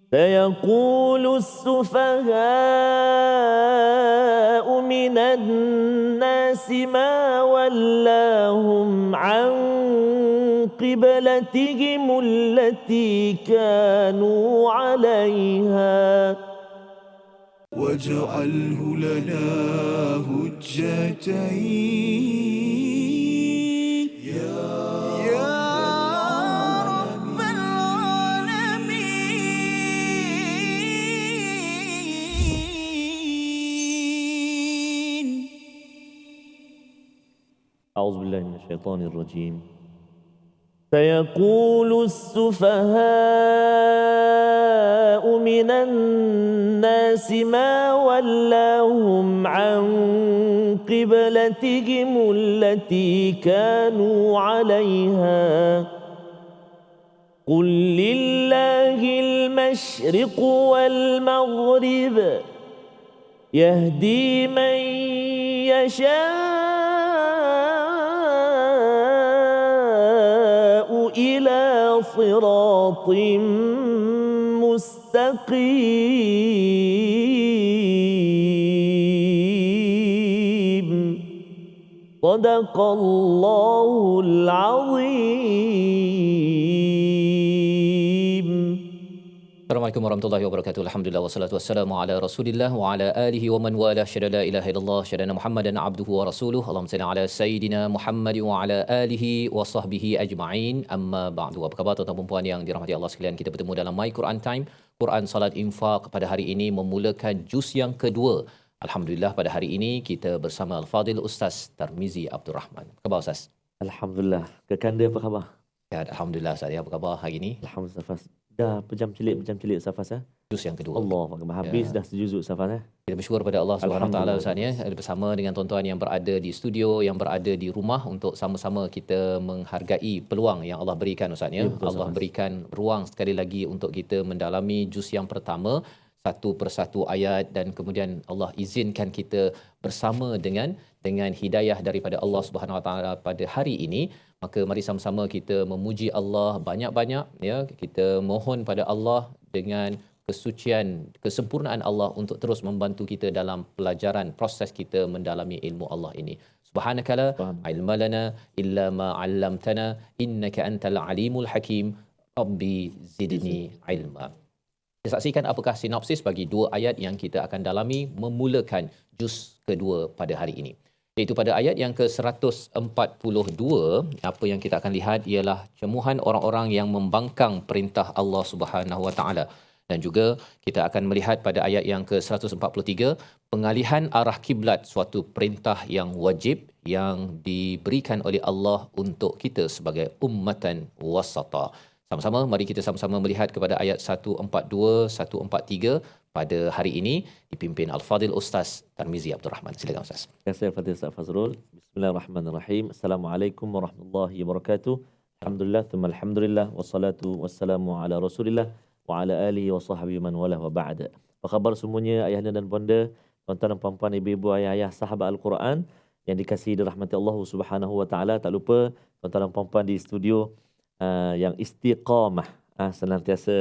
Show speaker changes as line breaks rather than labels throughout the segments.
سيقول السفهاء من الناس ما ولاهم عن قبلتهم التي كانوا عليها
واجعله لنا هجتين يا رب العالمين.
أعوذ بالله من الشيطان الرجيم. سيقول السفهاء من الناس ما ولاهم عن قبلتهم التي كانوا عليها قل لله المشرق والمغرب يهدي من يشاء إلى صراط مستقيم صدق الله العظيم.
Assalamualaikum warahmatullahi wabarakatuh. Alhamdulillah wassalatu wassalamu ala Rasulillah wa ala alihi wa man wala. Syada la ilaha illallah, syada Muhammadan abduhu wa rasuluh. Allahumma salli ala sayidina Muhammad wa ala alihi wa sahbihi ajma'in. Amma ba'du. Apa khabar tuan-tuan dan puan yang dirahmati Allah sekalian? Kita bertemu dalam My Quran Time, Quran Salat Infaq pada hari ini memulakan juz yang kedua. Alhamdulillah pada hari ini kita bersama Al-Fadil Ustaz Tarmizi Abdul Rahman. Apa khabar Ustaz?
Alhamdulillah. Kekanda apa khabar?
Ya, alhamdulillah Ustaz. Ya, apa khabar hari ini?
Alhamdulillah Safas. Dah pejam celik Safas ya?
Juz yang kedua.
Allah habis dah sejuzuk Safas ya.
Kita bersyukur pada Allah Subhanahu Wa Taala Ustaz ya, bersama dengan tuan-tuan yang berada di studio, yang berada di rumah untuk sama-sama kita menghargai peluang yang Allah berikan Ustaz ya. Allah berikan ruang sekali lagi untuk kita mendalami juz yang pertama satu persatu ayat, dan kemudian Allah izinkan kita bersama dengan hidayah daripada Allah Subhanahu Wa Taala pada hari ini. Maka mari sama-sama kita memuji Allah banyak-banyak ya. Kita mohon pada Allah dengan kesucian, kesempurnaan Allah untuk terus membantu kita dalam pelajaran proses kita mendalami ilmu Allah ini. Subhanakala ilma lana illa ma 'allamtana innaka antal alimul hakim. Rabbi zidni ilma. Kita saksikan apakah sinopsis bagi dua ayat yang kita akan dalami memulakan juz kedua pada hari ini. Iaitu pada ayat yang ke-142, apa yang kita akan lihat ialah cemuhan orang-orang yang membangkang perintah Allah Subhanahu Wa Taala. Dan juga kita akan melihat pada ayat yang ke-143, pengalihan arah kiblat, suatu perintah yang wajib yang diberikan oleh Allah untuk kita sebagai ummatan wasata. Sama-sama, mari kita sama-sama melihat kepada ayat 142, 143 pada hari ini dipimpin Al-Fadil Ustaz Tarmizi Abdul Rahman. Silakan Ustaz.
Terima kasih Al-Fadil Ustaz Fazrul. Bismillahirrahmanirrahim. Assalamualaikum warahmatullahi wabarakatuh. Alhamdulillah, thumma alhamdulillah, wassalatu wassalamu ala Rasulillah wa ala alihi wa sahbihi man wala wa ba'da. Apa khabar semuanya ayahanda dan bonda, tuan-tuan dan puan-puan, ibu-ibu, ayah-ayah, sahabat Al-Quran yang dikasihi dirahmati Allah Subhanahu Wa Taala. Tak lupa tuan-tuan dan puan-puan di studio yang istiqamah, senantiasa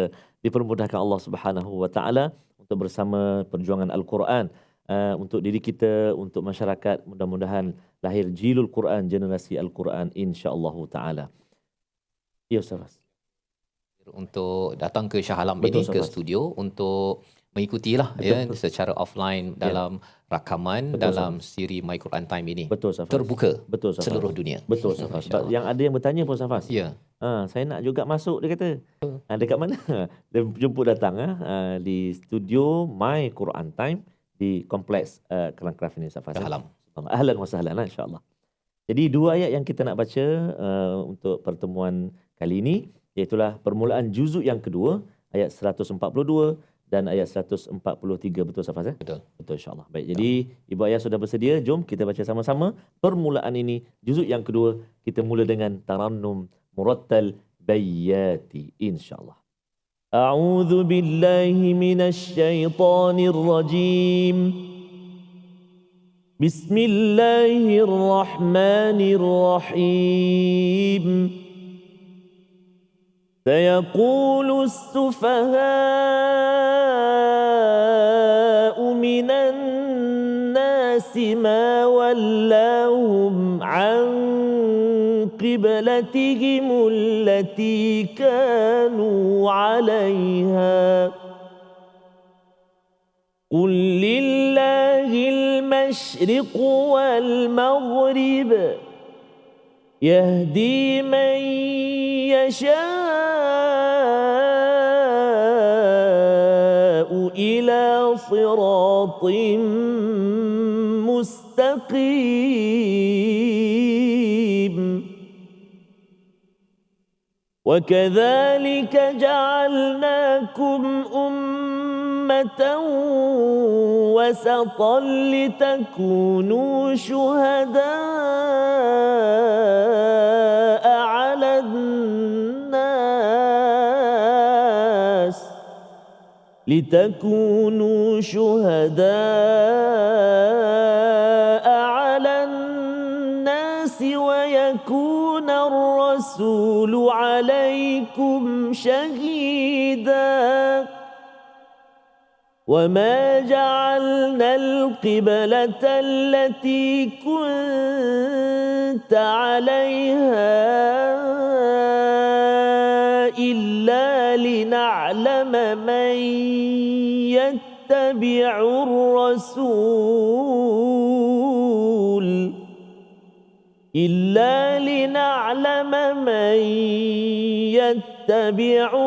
dipermudahkan Allah Subhanahu Wa Taala untuk bersama perjuangan Al-Quran, untuk diri kita, untuk masyarakat. Mudah-mudahan lahir jilul Quran, generasi Al-Quran, insya-Allah taala. Ya Ustaz.
Untuk datang ke Shah Alam
Betul,
ini, ke
Ustaz.
studio untuk mengikutilah ya secara offline dalam rakaman dalam siri My Quran Time ini.
Betul Safas.
Terbuka.
Betul Safas.
Seluruh dunia.
Betul Safas. Sebab yang ada yang bertanya pun Safas.
Ya.
Saya nak juga masuk, dia kata. Dekat mana? Dia jemput datang di studio My Quran Time di kompleks Kelang-Kraf ini Safas.
Shah Alam.
Ahlan wa sahlan insya-Allah. Jadi dua ayat yang kita nak baca untuk pertemuan kali ini, iaitulah permulaan juzuk yang kedua, ayat 142 dan ayat 143. Betul Safas?
Betul.
Betul insya-Allah. Baik, jadi ibu ayah sudah bersedia, jom kita baca sama-sama permulaan ini, juzuk yang kedua. Kita mula dengan tarannum murattal bayyati insya-Allah. A'udzu billahi minasy syaithanir rajim. Bismillahirrahmanirrahim. سيقول السفهاء من الناس ما ولاهم عن قبلتهم التي كانوا عليها قل لله المشرق والمغرب يهدي من يشاء إلى صراط مستقيم وكذلك جعلناكم أمة وسطا لتكونوا شهداء على الناس ويكون الرسول عليكم شهيدا وما جعلنا القبلة التي كنت عليها إلا لنعلم من يتبع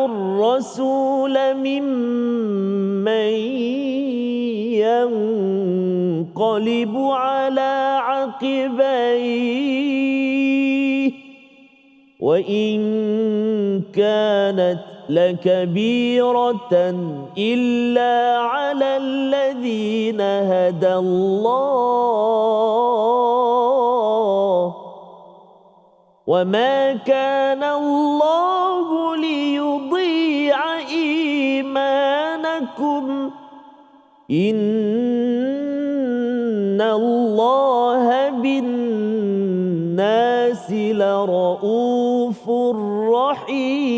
الرسول ممن ينقلب على عقبيه وإن كانت لكبيرة إلا على الذين هدى الله وما كان الله ليضيع إيمانكم إن الله بالناس لرؤوف رحيم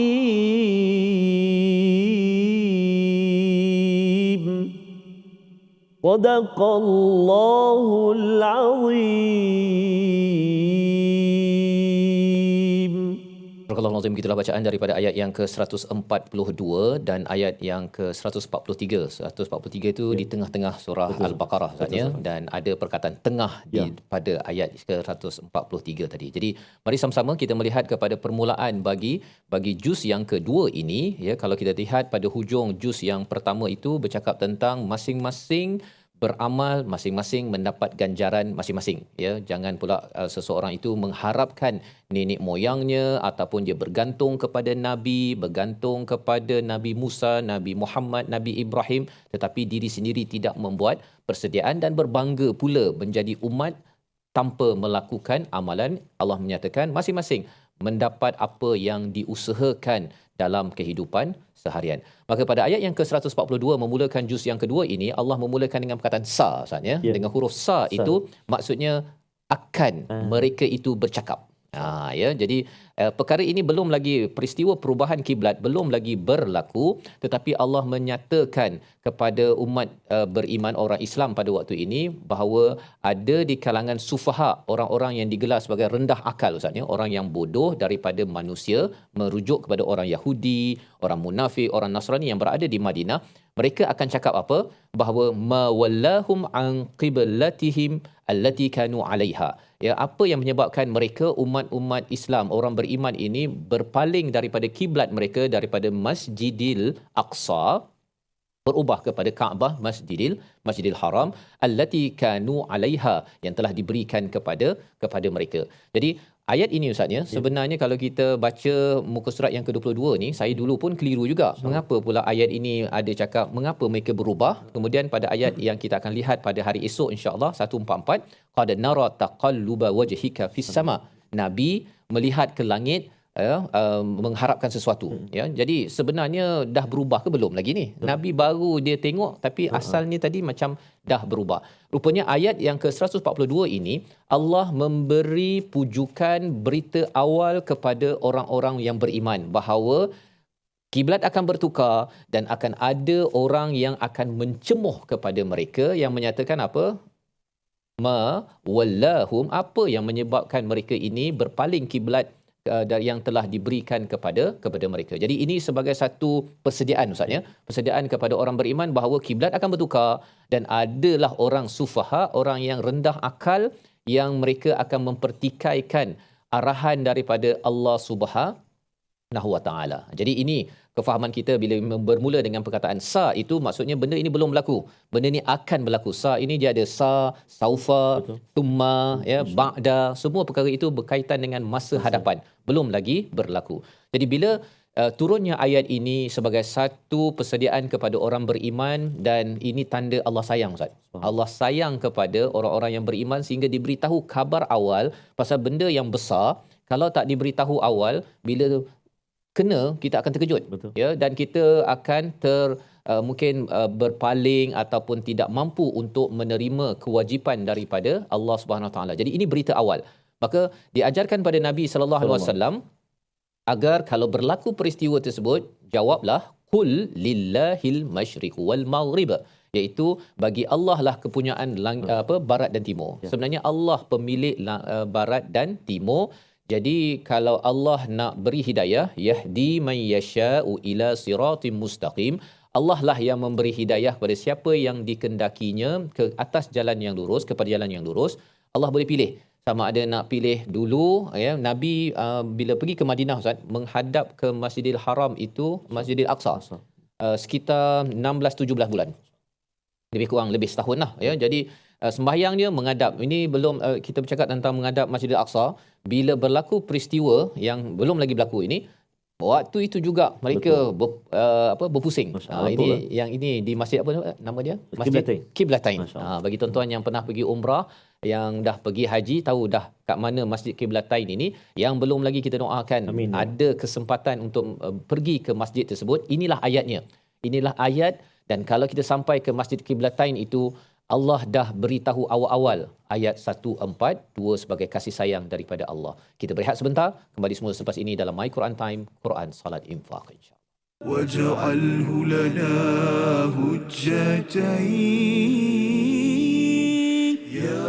صدق الله العظيم.
Barakallahu azim, gitulah bacaan daripada ayat yang ke-142 dan ayat yang ke-143. 143 itu di tengah-tengah surah Al-Baqarah Ustaz, dan ada perkataan tengah pada ayat ke-143 tadi. Jadi mari sama-sama kita melihat kepada permulaan bagi juz yang kedua ini, ya. Kalau kita lihat pada hujung juz yang pertama itu bercakap tentang masing-masing beramal, masing-masing mendapat ganjaran masing-masing, ya. Jangan pula seseorang itu mengharapkan nenek moyangnya ataupun dia bergantung kepada nabi, bergantung kepada Nabi Musa, Nabi Muhammad, Nabi Ibrahim, tetapi diri sendiri tidak membuat persediaan dan berbangga pula menjadi umat tanpa melakukan amalan. Allah menyatakan masing-masing mendapat apa yang diusahakan dalam kehidupan seharian. Maka pada ayat yang ke-142 memulakan juz yang kedua ini, Allah memulakan dengan perkataan sa, Ustaz, ya. Dengan huruf sa itu maksudnya akan mereka itu bercakap. Ya, jadi perkara ini belum lagi, peristiwa perubahan kiblat belum lagi berlaku, tetapi Allah menyatakan kepada umat beriman orang Islam pada waktu ini bahawa ada di kalangan sufaha, orang-orang yang digelar sebagai rendah akal, Ustaz, ya, orang yang bodoh daripada manusia, merujuk kepada orang Yahudi, orang munafik, orang Nasrani yang berada di Madinah. Mereka akan cakap apa? Bahawa ma wallahum an qiblatihim allati kanu 'alaiha. Ya, apa yang menyebabkan mereka umat-umat Islam, orang beriman ini berpaling daripada kiblat mereka, daripada Masjidil Aqsa, berubah kepada Kaabah, Masjidil Haram allati kanu 'alaiha, yang telah diberikan kepada mereka. Jadi ayat ini, Ustaz, ya, sebenarnya kalau kita baca muka surat yang ke-22 ni, saya dulu pun keliru juga. Mengapa pula ayat ini ada cakap mengapa mereka berubah? Kemudian pada ayat yang kita akan lihat pada hari esok insya-Allah 144, qad nara taqalluba wajhika fis sama. Nabi melihat ke langit, mengharapkan sesuatu, ya. Jadi sebenarnya dah berubah ke belum lagi ni? Nabi baru dia tengok, tapi asalnya tadi macam dah berubah. Rupanya ayat yang ke-142 ini Allah memberi pujukan berita awal kepada orang-orang yang beriman bahawa Kiblat akan bertukar dan akan ada orang yang akan mencemoh kepada mereka yang menyatakan apa? Wallahum, apa yang menyebabkan mereka ini berpaling kiblat dari yang telah diberikan kepada mereka. Jadi ini sebagai satu persediaan Ustaz ya. Persediaan kepada orang beriman bahawa kiblat akan bertukar dan adalah orang sufaha, orang yang rendah akal yang mereka akan mempertikaikan arahan daripada Allah Subhanahu wa taala. Jadi ini kefahaman kita bila bermula dengan perkataan sa, itu maksudnya benda ini belum berlaku. Benda ini akan berlaku. Sa ini dia ada sa, saufa, tumma, ya, ba'da, semua perkara itu berkaitan dengan masa hadapan. Belum lagi berlaku. Jadi bila turunnya ayat ini sebagai satu persediaan kepada orang beriman, dan ini tanda Allah sayang Ustaz. Allah sayang kepada orang-orang yang beriman sehingga diberitahu khabar awal pasal benda yang besar. Kalau tak diberitahu awal, bila kena, kita akan terkejut. Betul. Ya, dan kita akan mungkin berpaling ataupun tidak mampu untuk menerima kewajipan daripada Allah Subhanahu Wa Taala. Jadi ini berita awal. Maka diajarkan pada Nabi sallallahu alaihi wasallam agar kalau berlaku peristiwa tersebut, jawablah qul lillahil masyriq wal maghrib, iaitu bagi Allah lah kepunyaan barat dan timur. Ya. Sebenarnya Allah pemilik barat dan timur. Jadi kalau Allah nak beri hidayah, yahdi man yasha'u ila siratim mustaqim, Allah lah yang memberi hidayah kepada siapa yang dikendakinya ke atas jalan yang lurus, kepada jalan yang lurus. Allah boleh pilih. Sama ada nak pilih dulu, ya, Nabi bila pergi ke Madinah Ustaz, menghadap ke Masjidil Haram itu, Masjidil Aqsa, sekitar 16-17 bulan. Lebih setahun lah, ya. Jadi sembahyang dia menghadap. Ini belum kita bercakap tentang menghadap Masjidil Aqsa. Bila berlaku peristiwa yang belum lagi berlaku ini, waktu itu juga mereka berpusing. Ini yang ini di masjid apa nama dia? Masjid Qiblatain. Bagi tuan-tuan yang pernah pergi umrah, yang dah pergi haji, tahu dah kat mana Masjid Qiblatain ini. Yang belum lagi, kita doakan ada kesempatan untuk pergi ke masjid tersebut. Inilah ayatnya. Inilah ayat. Dan kalau kita sampai ke Masjid Qiblatain itu, Allah dah beritahu awal-awal ayat 142 sebagai kasih sayang daripada Allah. Kita berehat sebentar, kembali semula selepas ini dalam My Quran Time, Quran Salat Infaq, insya-Allah.
Waj'alhu lana hujjatain ya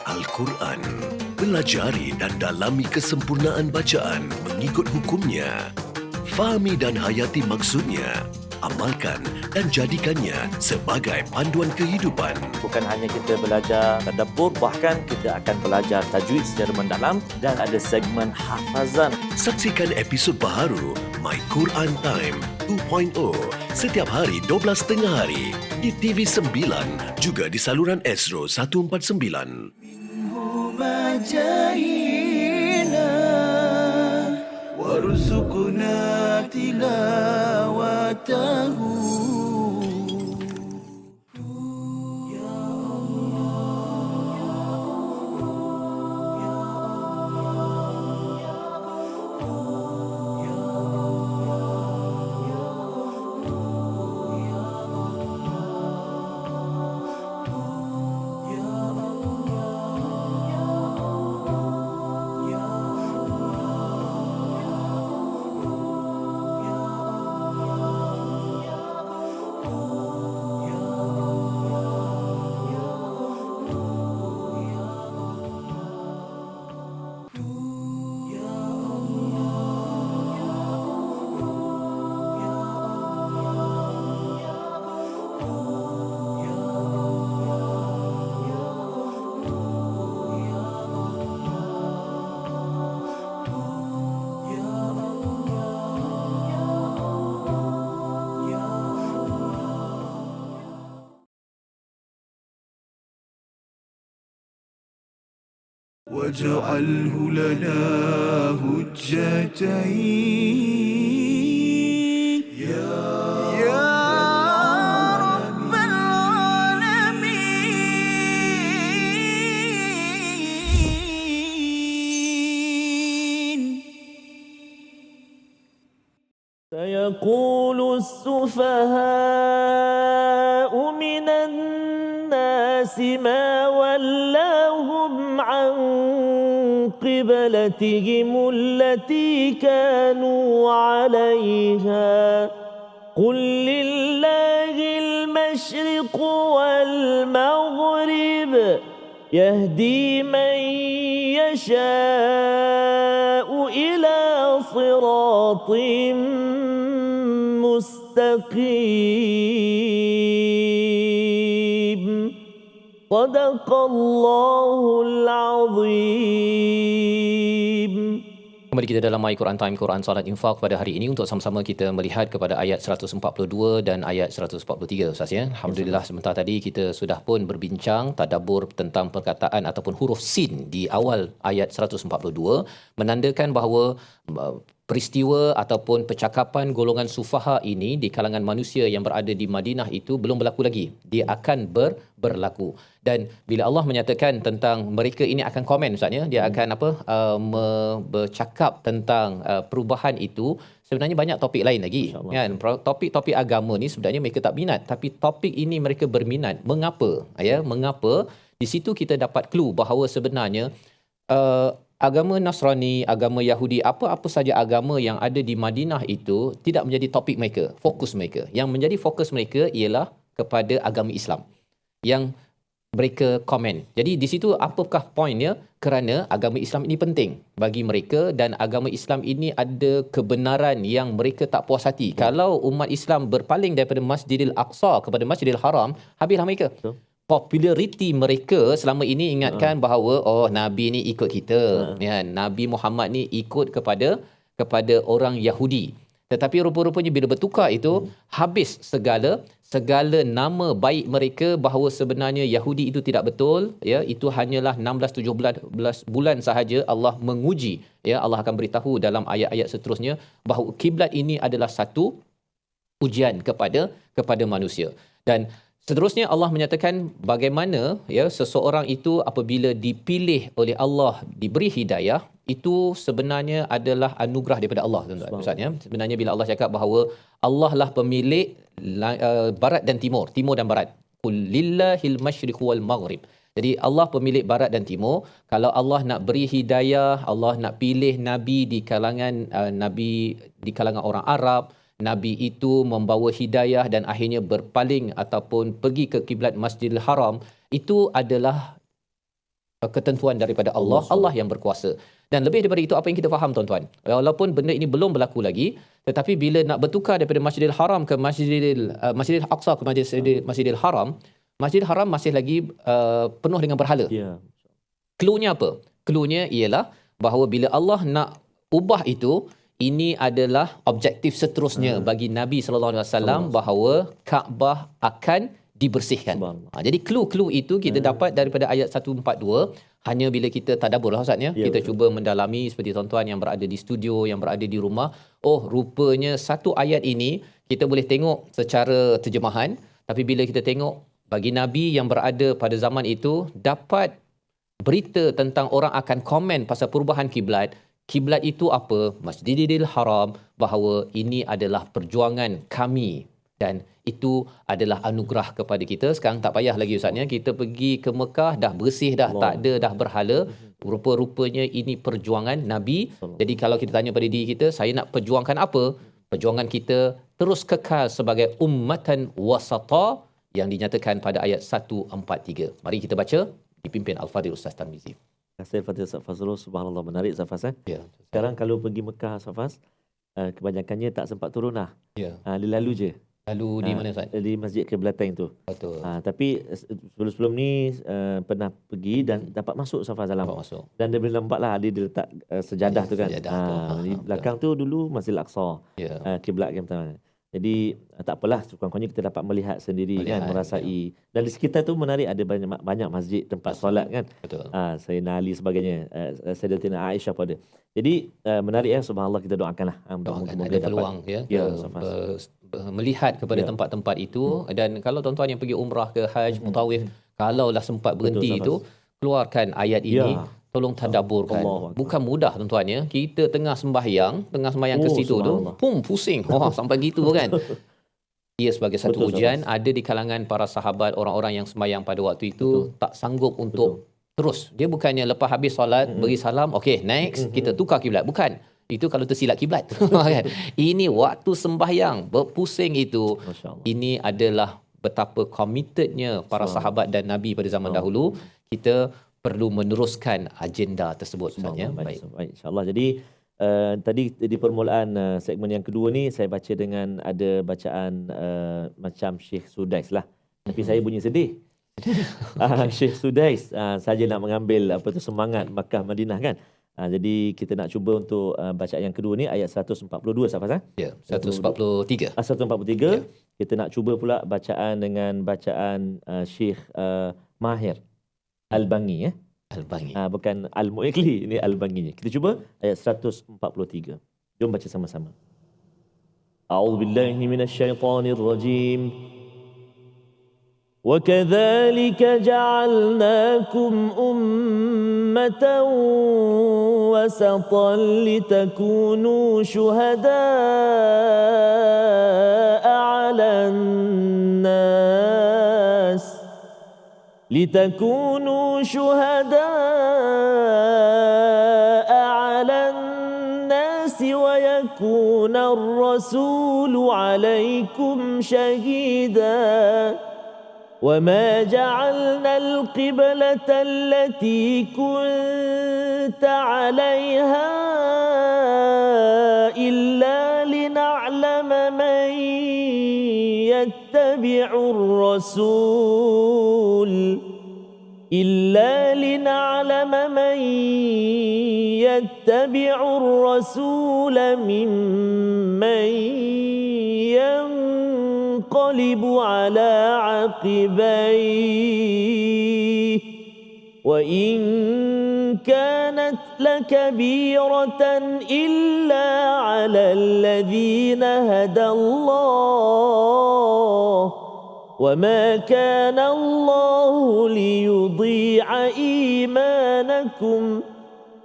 Al-Quran. Pelajari dan dalami kesempurnaan bacaan mengikut hukumnya. Fahami dan hayati maksudnya. Amalkan dan jadikannya sebagai panduan kehidupan.
Bukan hanya kita belajar tadabbur, bahkan kita akan belajar tajwid secara mendalam dan ada segmen hafazan.
Saksikan episod baharu My Quran Time 2.0 setiap hari 12.30 hari di TV9, juga di saluran Astro 149.
مجاهينا وارزقنا تلاوته واجعله لنا هجتين يا رب العالمين.
سيقول السفهاء من الناس ما ولاهم عن قبلتهم التي كانوا عليها قل لله المشرق والمغرب يهدي من يشاء إلى صراط مستقيم صدق الله العظيم.
Kembali kita dalam My Quran Time, Quran Salat Infak pada hari ini untuk sama-sama kita melihat kepada ayat 142 dan ayat 143 Ustaz ya. Alhamdulillah sebentar tadi kita sudah pun berbincang tadabbur tentang perkataan ataupun huruf sin di awal ayat 142 menandakan bahawa peristiwa ataupun percakapan golongan sufaha ini di kalangan manusia yang berada di Madinah itu belum berlaku lagi. Dia akan berlaku. Dan bila Allah menyatakan tentang mereka ini akan komen Ustaz ya, dia akan bercakap tentang perubahan itu, sebenarnya banyak topik lain lagi kan. Topik-topik agama ni sebenarnya mereka tak minat, tapi topik ini mereka berminat. Mengapa? Ya, mengapa? Di situ kita dapat clue bahawa sebenarnya agama Nasrani, agama Yahudi, apa-apa saja agama yang ada di Madinah itu tidak menjadi topik mereka, fokus mereka. Yang menjadi fokus mereka ialah kepada agama Islam yang mereka komen. Jadi di situ apakah poinnya? Kerana agama Islam ini penting bagi mereka dan agama Islam ini ada kebenaran yang mereka tak puas hati. Kalau umat Islam berpaling daripada Masjidil Aqsa kepada Masjidil Haram, habislah mereka. Populariti mereka selama ini ingatkan bahawa Nabi ni ikut kita, ya, Nabi Muhammad ni ikut kepada orang Yahudi. Tetapi rupa-rupanya bila bertukar itu habis segala nama baik mereka bahawa sebenarnya Yahudi itu tidak betul, ya, itu hanyalah 16-17 bulan sahaja Allah menguji, ya, Allah akan beritahu dalam ayat-ayat seterusnya bahawa kiblat ini adalah satu ujian kepada manusia. Dan seterusnya Allah menyatakan bagaimana, ya, seseorang itu apabila dipilih oleh Allah, diberi hidayah, itu sebenarnya adalah anugerah daripada Allah, tuan-tuan. Ustaz, ya. Sebenarnya bila Allah cakap bahawa Allah lah pemilik barat dan timur dan barat. Qul lillahil masyriq wal maghrib. Jadi Allah pemilik barat dan timur. Kalau Allah nak beri hidayah, Allah nak pilih nabi di kalangan orang Arab, Nabi itu membawa hidayah dan akhirnya berpaling ataupun pergi ke kiblat Masjidil Haram, itu adalah ketentuan daripada Allah. Allah yang berkuasa. Dan lebih daripada itu, apa yang kita faham, tuan-tuan, walaupun benda ini belum berlaku lagi, tetapi bila nak bertukar daripada Masjidil Haram ke Masjidil Aqsa ke Masjidil Haram, Masjidil Haram masih lagi penuh dengan berhala. Cluenya apa? Cluenya ialah bahawa bila Allah nak ubah itu, ini adalah objektif seterusnya bagi Nabi sallallahu alaihi wasallam bahawa Kaabah akan dibersihkan. Jadi clue itu kita dapat daripada ayat 142. Hanya bila kita tadabbur lah Ustaz, ya, kita betul. Cuba mendalami seperti tuan-tuan yang berada di studio, yang berada di rumah. Oh, rupanya satu ayat ini kita boleh tengok secara terjemahan, tapi bila kita tengok bagi Nabi yang berada pada zaman itu dapat berita tentang orang akan komen pasal perubahan kiblat. Kiblat itu apa? Masjidil Haram, bahawa ini adalah perjuangan kami dan itu adalah anugerah kepada kita. Sekarang tak payah lagi Ustaz, ya, kita pergi ke Mekah dah bersih dah, tak ada dah berhala. Rupa-rupanya ini perjuangan Nabi. Jadi kalau kita tanya pada diri kita, saya nak perjuangkan apa? Perjuangan kita terus kekal sebagai ummatan wasata yang dinyatakan pada ayat 143. Mari kita baca, dipimpin Al-Fadhil Ustaz Tarmizi.
Terima kasih Fadil Ustaz Fazrul. Subhanallah, menarik Safas.
Ya.
Sekarang kalau pergi Mekah Safas, kebanyakannya tak sempat turun lah.
Ya.
Lalu je.
Lalu di mana Ustaz?
Di Masjid Kiblatain tu.
Betul.
Tapi sebelum ni pernah pergi dan dapat masuk Safas dalam.
Masuk.
Dan dia boleh nampak lah dia letak sejadah tu kan.
Sejadah tu.
Di belakang tu dulu Masjid Al-Aqsa.
Ya.
Kiblat yang pertama. Jadi tak apalah, sekurang-kurangnya kita dapat melihat sendiri kan, merasai. Dan di sekitar tu menarik, ada banyak masjid tempat solat kan.
Betul.
Sayyidina Ali sebagainya, Sayyidatina Aisyah pada. Jadi menarik ya, subhanallah, kita doakanlah.
Doakan ada peluang melihat kepada tempat-tempat itu. Dan kalau tuan-tuan yang pergi umrah ke haji, mutawif, kalaulah sempat berhenti itu, keluarkan ayat ini. Tolong tadabburkan. Bukan mudah tuan-tuan ya. Kita tengah sembahyang ke situ tu, pusing. Sampai gitu kan. Ia sebagai satu ujian. Ada di kalangan para sahabat, orang-orang yang sembahyang pada waktu itu tak sanggup untuk terus. Dia bukannya lepas habis solat beri salam, okey next kita tukar kiblat. Bukan. Itu kalau tersilap kiblat. Kan? Ini waktu sembahyang berpusing itu. Ini adalah betapa committednya para sahabat dan Nabi pada zaman dahulu. Kita perlu meneruskan agenda tersebut.
Baik, insya-Allah. Jadi tadi di permulaan segmen yang kedua ni saya baca dengan ada bacaan macam Syekh Sudais lah. Tapi saya bunyi sedih. Syekh Sudais saja nak mengambil semangat Makkah Madinah kan. Jadi kita nak cuba untuk bacaan yang kedua ni ayat 142 Safas.
Ya, 143.
143. Ya. Kita nak cuba pula bacaan dengan bacaan Syekh Mahir Al-Bangi ya.
Al-Bangi.
Bukan Al-Mu'ikli, ini Al-Banginya. Kita cuba ayat 143. Jom baca sama-sama. A'udzubillahi minasyaitonirrajim. وَكَذَلِكَ جَعَلْنَاكُمْ أُمَّةً وَسَطًا لِتَكُونُوا شُهَدَاءَ عَلَى النَّاسِ وَيَكُونَ الرَّسُولُ عَلَيْكُمْ شَهِيدًا وَمَا جَعَلْنَا الْقِبْلَةَ الَّتِي كُنْتَ عَلَيْهَا إِلَّا لِنَعْلَمَ مَنْ يَتَّبِعُ الرَّسُولَ مِمَّنْ ينقلب على عقبيه وإن كانت لكبيرة إلا على الذين هدى الله وما كان الله ليضيع إيمانكم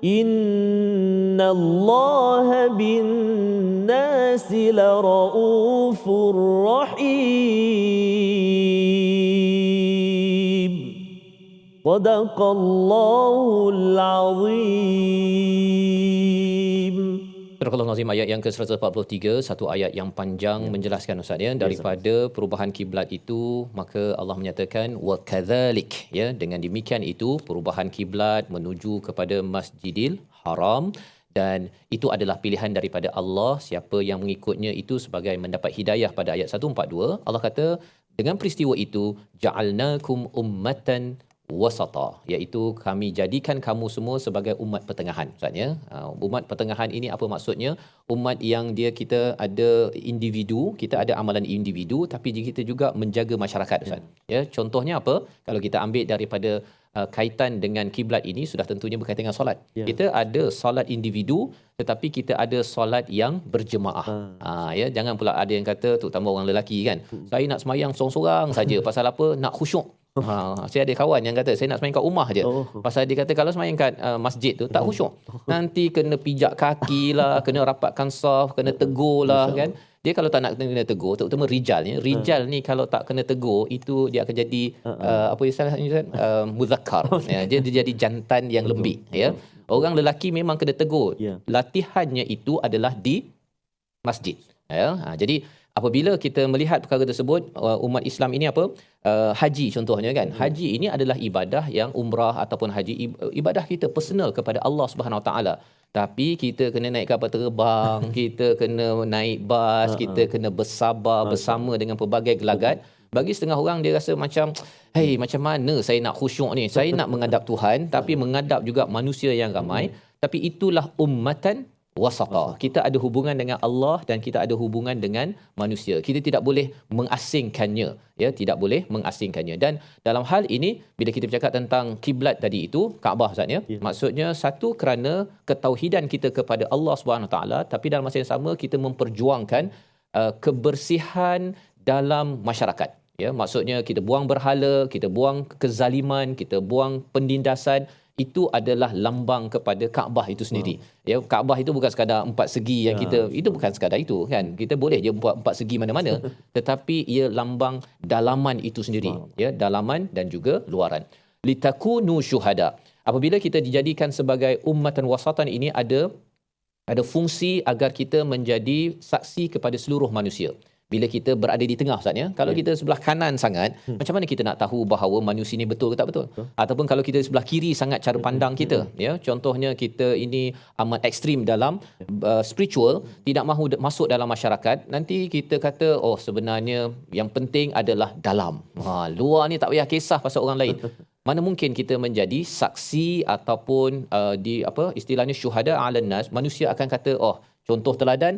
إن الله بالناس لرؤوف رحيم صدق الله العظيم.
Surah Al-Nazim ayat yang ke-143, satu ayat yang panjang menjelaskan Ustaz ya, daripada perubahan kiblat itu, maka Allah menyatakan wa kadzalik ya, dengan demikian itu perubahan kiblat menuju kepada Masjidil Haram, dan itu adalah pilihan daripada Allah. Siapa yang mengikutnya itu sebagai mendapat hidayah. Pada ayat 142 Allah kata dengan peristiwa itu ja'alnakum ummatan wasata, iaitu kami jadikan kamu semua sebagai umat pertengahan. Maksudnya umat pertengahan ini apa maksudnya? Umat yang kita ada individu, kita ada amalan individu, tapi kita juga menjaga masyarakat, Ustaz. Ya, contohnya apa? Kalau kita ambil daripada kaitan dengan kiblat ini, sudah tentunya berkaitan dengan solat. Kita ada solat individu, tetapi kita ada solat yang berjemaah. Ya, jangan pula ada yang kata, terutama orang lelaki kan, saya nak semayang seorang-seorang saja. Pasal apa? Nak khusyuk. Saya ada kawan yang kata saya nak semayang kat rumah je. Pasal dia kata kalau semayang kat masjid tu tak khusyuk. Nanti kena pijak kaki lah, kena rapatkan saf, kena tegur lah kan. Dia kalau tak nak kena tegur, terutama rijal ni. Rijal ni kalau tak kena tegur, itu dia akan jadi apa istilahnya, muzakkar. Ya, dia jadi jantan yang lembik ya. Orang lelaki memang kena tegur. Latihannya itu adalah di masjid. Ya. Jadi apabila kita melihat perkara tersebut, umat Islam ini apa? Haji contohnya kan. Haji ini adalah ibadah yang umrah ataupun haji, ibadah kita personal kepada Allah Subhanahu Wa Taala. Tapi kita kena naik kapal terbang, kita kena naik bas, kita kena bersabar bersama dengan pelbagai gelagat. Bagi setengah orang dia rasa macam, hey, macam mana saya nak khusyuk ni? Saya nak menghadap Tuhan tapi menghadap juga manusia yang ramai. Tapi itulah ummatan wasata. Kita ada hubungan dengan Allah dan kita ada hubungan dengan manusia. Kita tidak boleh mengasingkannya, ya, tidak boleh mengasingkannya. Dan dalam hal ini bila kita bercakap tentang kiblat tadi itu, Kaabah Ustaz ya, maksudnya satu kerana ketauhidan kita kepada Allah Subhanahu taala, tapi dalam masa yang sama kita memperjuangkan kebersihan dalam masyarakat. Ya, maksudnya kita buang berhala, kita buang kezaliman, kita buang penindasan. Itu adalah lambang kepada Kaabah itu sendiri. Ya, Kaabah itu bukan sekadar empat segi yang kita, itu bukan sekadar itu kan. Kita boleh je buat empat segi mana-mana, tetapi ia lambang dalaman itu sendiri, ya, dalaman dan juga luaran. Litakunu syuhada. Apabila kita dijadikan sebagai ummatan wasatan, ini ada fungsi agar kita menjadi saksi kepada seluruh manusia. Bila kita berada di tengah Ustaz ya, kalau kita sebelah kanan sangat, macam mana kita nak tahu bahawa manusia ni betul ke tak betul? Ataupun kalau kita sebelah kiri sangat cara pandang kita, ya, contohnya kita ini amat ekstrim dalam spiritual, tidak mahu masuk dalam masyarakat, nanti kita kata oh sebenarnya yang penting adalah dalam. Luar ni tak payah kisah pasal orang lain. Mana mungkin kita menjadi saksi ataupun istilahnya syuhada 'alan nas, manusia akan kata oh contoh teladan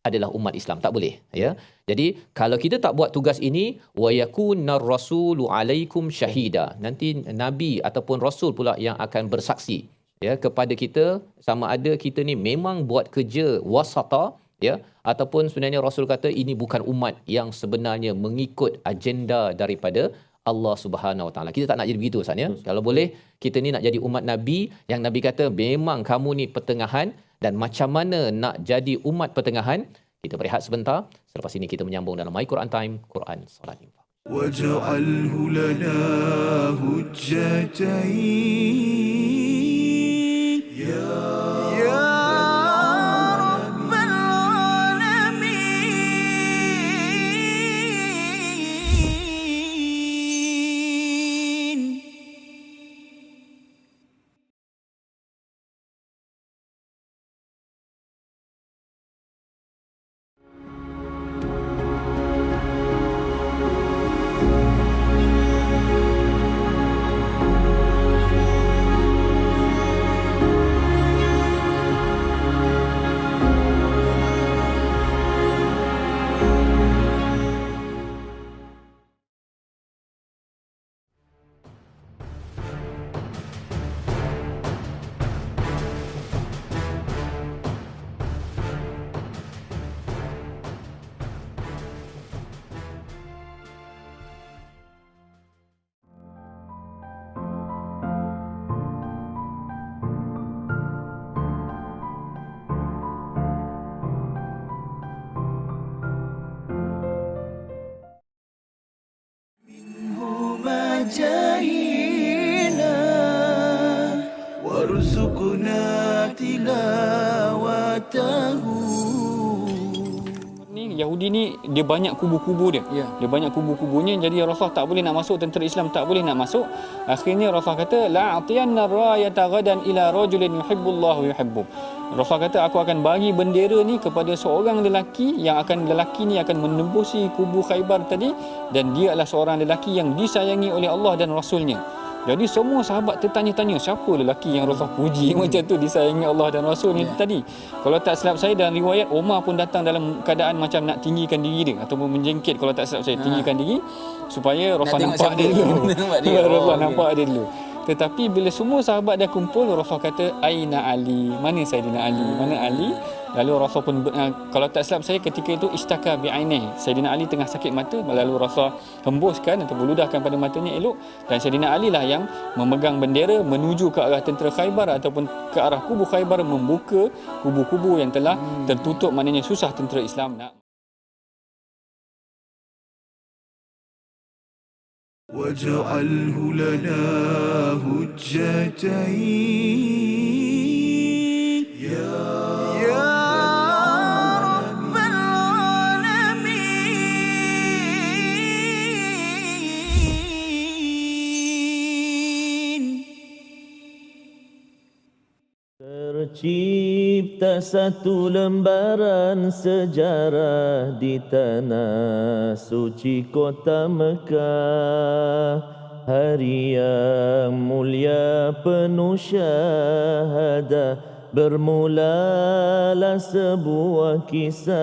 adalah umat Islam, tak boleh, ya. Jadi kalau kita tak buat tugas ini, wa yakunar rasulu alaikum syahida, nanti nabi ataupun rasul pula yang akan bersaksi, ya, kepada kita, sama ada kita ni memang buat kerja wasata, ya, ataupun sebenarnya rasul kata ini bukan umat yang sebenarnya mengikut agenda daripada Allah Subhanahu Wa Taala. Kita tak nak jadi begitu Ustaz ya. Kalau boleh kita ni nak jadi umat Nabi yang Nabi kata memang kamu ni pertengahan, dan macam mana nak jadi umat pertengahan, kita berehat sebentar. Selepas ini kita menyambung dalam My Quran Time, Quran Salat Infak.
Waj'alhu lana hujjatain ya rabbal alamin. جاهنا وارزقنا تلاوته.
Yahudi ni dia banyak kubu-kubu dia. Dia banyak kubu-kubunya, jadi Rasulullah tak boleh nak masuk, tentera Islam tak boleh nak masuk. Akhirnya Rasulullah kata la atiyanna rayata ghadan ila rajulin yuhibbullahu yuhibbu. Rasulullah kata aku akan bagi bendera ni kepada seorang lelaki yang lelaki ni akan menembusi kubu Khaybar tadi, dan dia adalah seorang lelaki yang disayangi oleh Allah dan Rasulnya. Jadi semua sahabat tertanya-tanya siapa lelaki yang Rasulullah puji macam tu, disayangi Allah dan Rasulnya tadi. Kalau tak silap saya dalam riwayat, Umar pun datang dalam keadaan macam nak tinggikan diri dia ataupun menjengkit, kalau tak silap saya, tinggikan diri supaya Rasulullah nampak dia dulu. Rasulullah nampak dia dulu. Tetapi bila semua sahabat dah kumpul, Rasulullah kata Aina Ali, mana Saidina Ali, mana Ali? Lalu Rasul pun kalau tak silap saya ketika itu istaka bi'ainih, Saidina Ali tengah sakit mata, lalu Rasul hembuskan atau beludahkan pada matanya elok, dan Saidina Ali lah yang memegang bendera menuju ke arah tentera Khaybar ataupun ke arah kubu Khaybar, membuka kubu-kubu yang telah tertutup, maknanya susah tentera Islam nak.
Waj'alhu lana hujjatain ya
Tercipta satu lembaran sejarah di tanah suci kota Mekah, hari yang mulia penuh syahadah bermulalah sebuah kisah